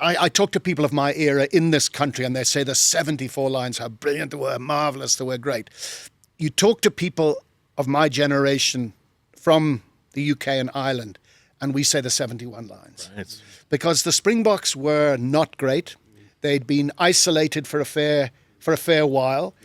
I talk to people of my era in this country and they say the 74 Lions, how brilliant they were, marvellous, they were great. You talk to people of my generation from the UK and Ireland and we say the 71 Lions. Right. Because the Springboks were not great. They'd been isolated for a fair while.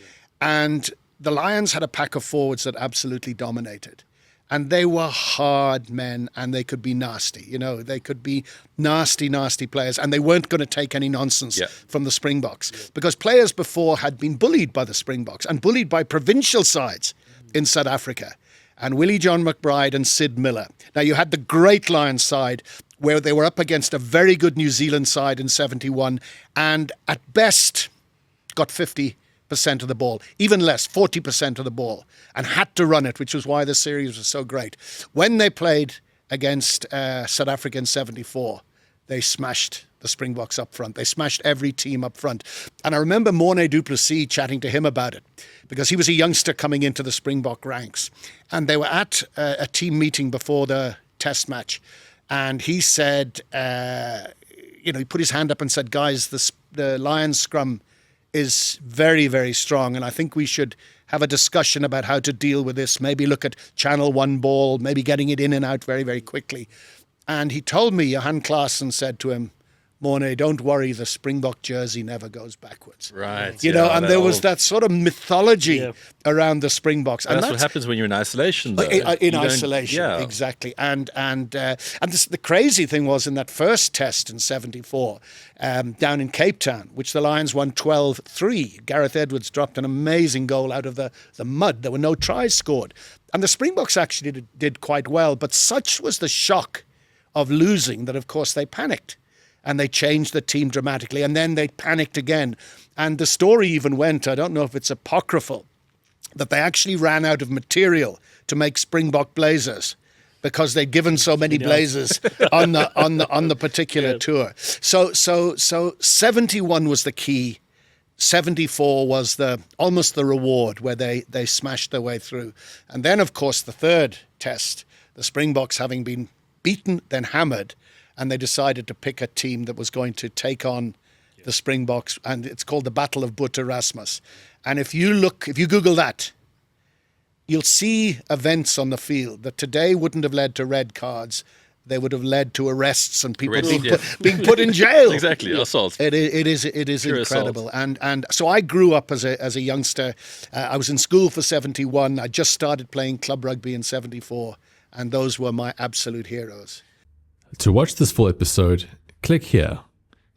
And the Lions had a pack of forwards that absolutely dominated. And they were hard men and they could be nasty. They could be nasty, nasty players. And they weren't going to take any nonsense from the Springboks. Because players before had been bullied by the Springboks and bullied by provincial sides in South Africa. And Willie John McBride and Sid Miller. Now, you had the great Lions side where they were up against a very good New Zealand side in 71 and at best got 50% of the ball, even less, 40% of the ball, and had to run it, which was why the series was so great. When they played against South Africa in 74, they smashed the Springboks up front. They smashed every team up front. And I remember Morné du Plessis chatting to him about it because he was a youngster coming into the Springbok ranks. And they were at a team meeting before the test match. And he said, he put his hand up and said, guys, the Lions scrum is very, very strong. And I think we should have a discussion about how to deal with this. Maybe look at channel one ball, maybe getting it in and out very, very quickly. And he told me, Johan Claassen said to him, Morné, don't worry, the Springbok jersey never goes backwards. Right. And there was that sort of mythology around the Springboks. And that's what happens when you're in isolation, though. In isolation, exactly. And the crazy thing was in that first test in 74, down in Cape Town, which the Lions won 12-3, Gareth Edwards dropped an amazing goal out of the mud. There were no tries scored. And the Springboks actually did quite well, but such was the shock of losing that, of course, they panicked. And they changed the team dramatically. And then they panicked again. And the story even went, I don't know if it's apocryphal, that they actually ran out of material to make Springbok blazers because they'd given so many blazers on the particular tour. So 71 was the key. 74 was almost the reward where they smashed their way through. And then, of course, the third test, the Springboks having been beaten, then hammered, and they decided to pick a team that was going to take on the Springboks, and it's called the Battle of Boet Erasmus. And if you Google that, you'll see events on the field that today wouldn't have led to red cards. They would have led to arrests and people being put in jail. Exactly, assault. It is pure incredible. And so I grew up as a youngster. I was in school for 71. I just started playing club rugby in 74, and those were my absolute heroes. To watch this full episode, click here.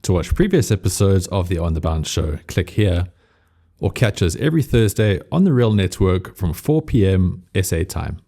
To watch previous episodes of the On the Bounce show, click here. Or catch us every Thursday on the Real Network from 4 p.m. SA time.